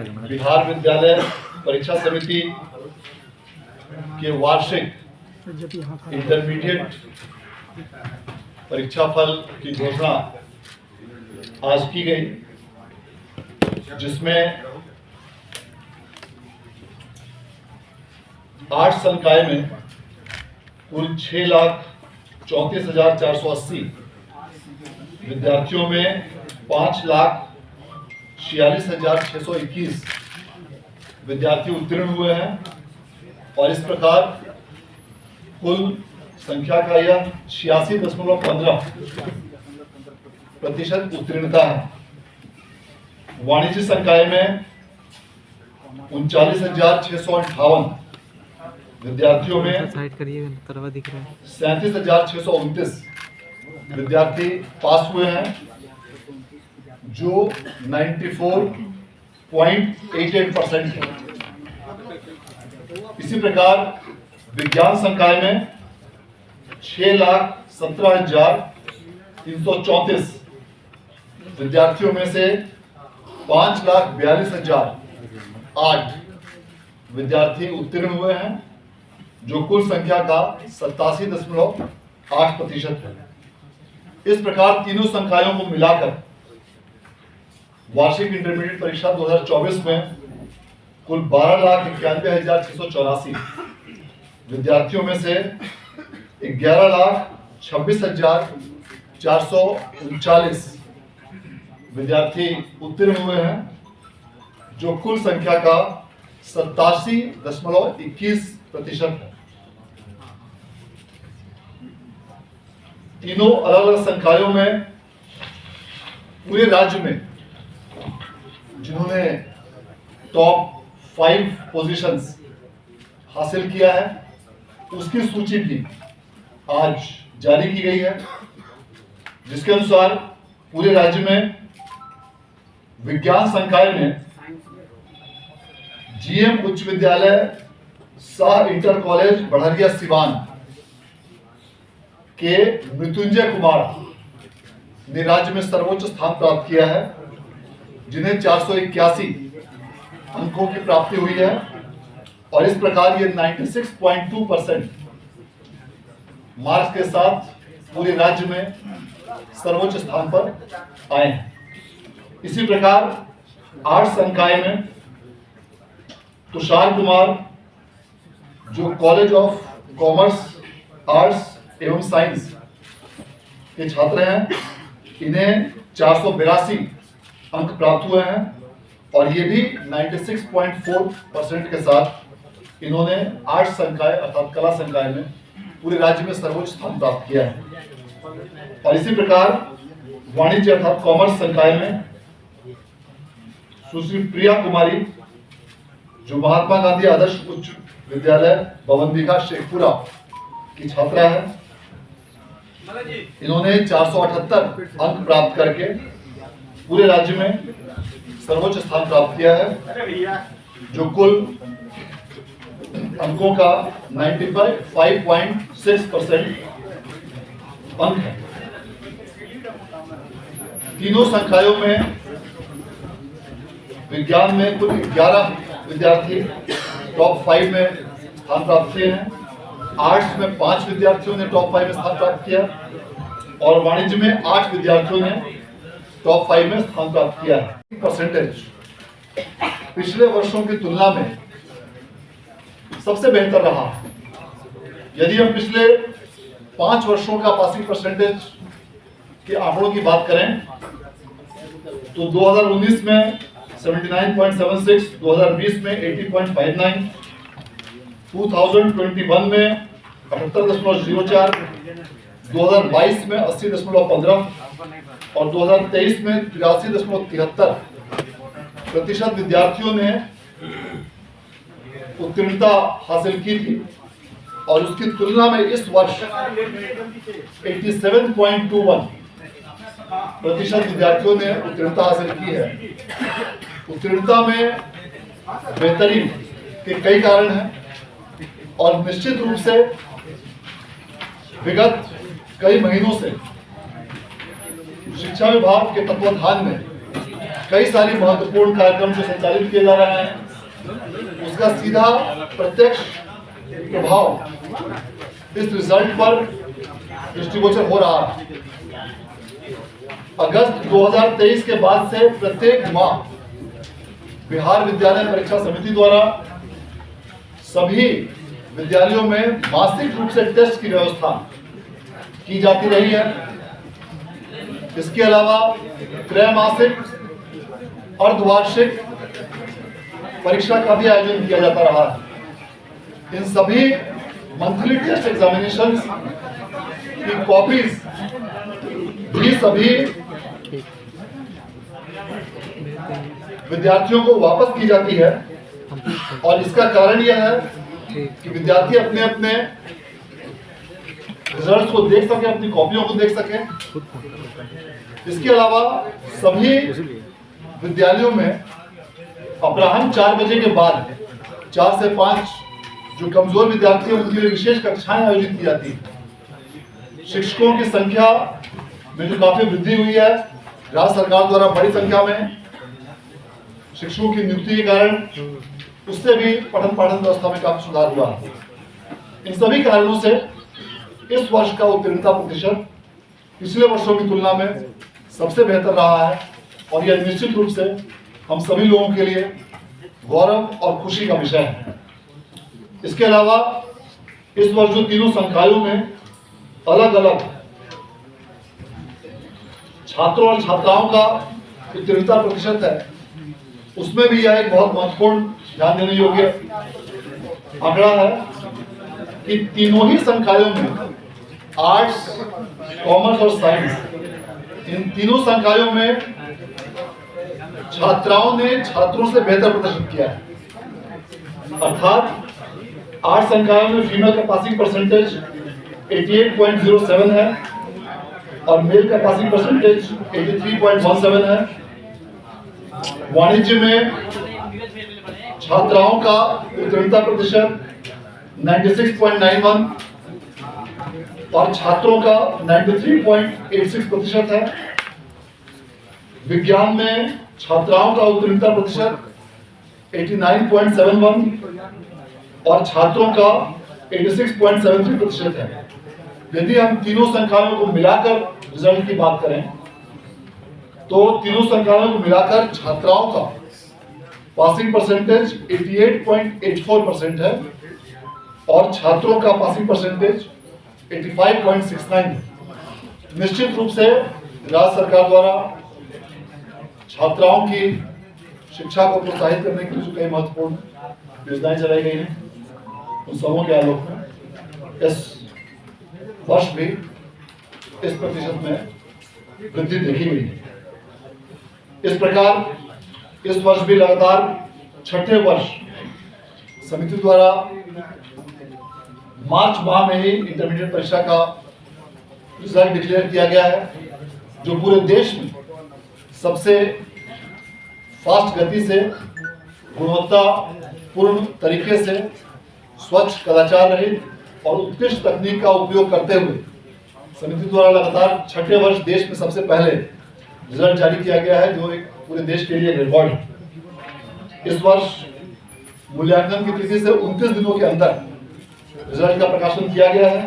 बिहार विद्यालय परीक्षा समिति के वार्षिक इंटरमीडिएट परीक्षा फल की घोषणा आज की गई, जिसमें 8 संकाय में कुल 6,34,480 विद्यार्थियों में 5,46,621 विद्यार्थी उत्तीर्ण हुए हैं और इस प्रकार कुल संख्या का यह 86.15% उत्तीर्णता है। वाणिज्य संकाय में 39,658 विद्यार्थियों में 37,629 विद्यार्थी पास हुए हैं, जो 94.88% है। इसी प्रकार विज्ञान संकाय में 6,17,334 विद्यार्थियों में से 5,42,008 विद्यार्थी उत्तीर्ण हुए हैं, जो कुल संख्या का 87.8% है। इस प्रकार तीनों संकायों को मिलाकर वार्षिक इंटरमीडिएट परीक्षा 2024 में कुल 12,91,684 विद्यार्थियों में से 11,26,439 विद्यार्थी उत्तीर्ण हुए हैं, जो कुल संख्या का 87.21% है। तीनों अलग अलग संकायों में पूरे राज्य में जिन्होंने टॉप 5 पोजीशंस हासिल किया है, उसकी सूची भी आज जारी की गई है, जिसके अनुसार पूरे राज्य में विज्ञान संकाय में जीएम उच्च विद्यालय शाह इंटर कॉलेज बढ़रिया सिवान के मृत्युंजय कुमार ने राज्य में सर्वोच्च स्थान प्राप्त किया है, जिन्हें 481 अंकों की प्राप्ति हुई है और इस प्रकार ये 96.2% मार्क्स के साथ पूरे राज्य में सर्वोच्च स्थान पर आए हैं। इसी प्रकार 8 संकाय में तुषार कुमार, जो कॉलेज ऑफ कॉमर्स, आर्ट्स एवं साइंस के छात्र हैं, इन्हें 482 अंक प्राप्त हुए हैं और ये भी 96.4% के साथ इन्होंने 8 संकाय अर्थात कला संकाय में पूरे राज्य में सर्वोच्च स्थान प्राप्त किया है। और इसी प्रकार वाणिज्य अर्थात कॉमर्स संकाय में सुश्री प्रिया कुमारी, जो महात्मा गांधी आदर्श उच्च विद्यालय भवनदीघा शेखपुरा की छात्रा है, इन्होंने 478 अंक प्राप्त करके पूरे राज्य में सर्वोच्च स्थान प्राप्त किया है, जो कुल अंकों का 95.6% अंक है। तीनों संकायों में विज्ञान में कुल 11 विद्यार्थी टॉप 5 में स्थान प्राप्त किए हैं, आर्ट्स में 5 विद्यार्थियों ने टॉप 5 में स्थान प्राप्त किया और वाणिज्य में 8 विद्यार्थियों ने टॉप 5 में स्थान प्राप्त किया है। परसेंटेज पिछले वर्षों की तुलना में सबसे बेहतर रहा। यदि हम पिछले 5 वर्षों का पासिंग परसेंटेज के आंकड़ों की बात करें तो 2019 में 79.76, 2020 में 80.59, 2021 में 78.04, 2022 में 80.15 और 2023 में 83.73% विद्यार्थियों ने उत्तीर्णता हासिल की थी और उसकी तुलना में इस वर्ष 87.21% विद्यार्थियों ने उत्तीर्णता हासिल की है। उत्तीर्णता में बेहतरी के कई कारण हैं और निश्चित रूप से विगत कई महीनों से शिक्षा विभाग के तत्वाधान में कई सारी महत्वपूर्ण कार्यक्रम जो संचालित किए जा रहे हैं, उसका सीधा प्रत्यक्ष प्रभाव इस रिजल्ट पर दृष्टिगोचर हो रहा है। अगस्त 2023 के बाद से प्रत्येक माह बिहार विद्यालय परीक्षा समिति द्वारा सभी विद्यालयों में मासिक रूप से टेस्ट की व्यवस्था की जाती रही है। इसके अलावा त्रैमासिक, अर्धवार्षिक परीक्षा का भी आयोजन किया जाता रहा है। इन सभी मंथली टेस्ट एग्जामिनेशंस की कॉपीज भी सभी विद्यार्थियों को वापस की जाती है, और इसका कारण यह है कि विद्यार्थी अपने अपने रिजल्ट्स को देख सके, अपनी कॉपियों को देख सके। इसके अलावा सभी विद्यालयों में अपराह्न 4 बजे के बाद 4 से 5 जो कमजोर विद्यार्थी हैं उनके लिए विशेष कक्षाएं आयोजित की जाती हैं। शिक्षकों की संख्या में जो काफी वृद्धि हुई है, राज्य सरकार द्वारा बड़ी संख्या में शिक्षकों की नियुक्ति के कारण उससे भी पठन पाठन व्यवस्था में काफी सुधार हुआ है। इन सभी कारणों से इस वर्ष का उत्तीर्णता प्रतिशत पिछले वर्षों की तुलना में सबसे बेहतर रहा है, और यह निश्चित रूप से हम सभी लोगों के लिए गौरव और खुशी का विषय है। इसके अलावा इस वर्ष जो तीनों संकायों में अलग अलग छात्रों और छात्राओं का उत्तीर्णता प्रतिशत है, उसमें भी यह एक बहुत महत्वपूर्ण ध्यान देने योग्य आंकड़ा है कि तीनों ही संकायों में आर्ट्स, कॉमर्स और साइंस, इन तीनों संकायों में छात्राओं ने छात्रों से बेहतर प्रदर्शन किया है। अर्थात 8 संकायों में फीमेल का पासिंग परसेंटेज 88.07 है और मेल का पासिंग परसेंटेज 83.17 है। वाणिज्य में छात्राओं का उत्तीर्णता प्रतिशत 96.91 और छात्रों का 93.86% है। विज्ञान में छात्राओं का उत्तीर्णता प्रतिशत 89.71 और छात्रों का 86.73% है। यदि हम तीनों संकायों को मिलाकर रिजल्ट की बात करें तो तीनों संकायों को मिलाकर छात्राओं का पासिंग परसेंटेज 88.84% है और छात्रों का पासिंग परसेंटेज 85.69 है। निश्चित रूप से राज्य सरकार द्वारा छात्राओं की शिक्षा को प्रोत्साहित करने के लिए जो कई महत्वपूर्ण योजनाएं चलाई गई हैं, उन सबों के आलोक में इस वर्ष भी इस प्रतिशत में वृद्धि देखी गई है। इस प्रकार इस वर्ष भी लगातार 6ठे वर्ष समिति द्वारा मार्च माह में ही इंटरमीडिएट परीक्षा का रिजल्ट डिक्लेयर किया गया है, जो पूरे देश में सबसे फास्ट गति से, गुणवत्तापूर्ण तरीके से, स्वच्छ, कदाचार रहित और उत्कृष्ट तकनीक का उपयोग करते हुए समिति द्वारा लगातार 6ठे वर्ष देश में सबसे पहले रिजल्ट जारी किया गया है, जो एक पूरे देश के लिए रिकॉर्ड है। इस वर्ष मूल्यांकन की तिथि से 29 दिनों के अंदर रिजल्ट का प्रकाशन किया गया है।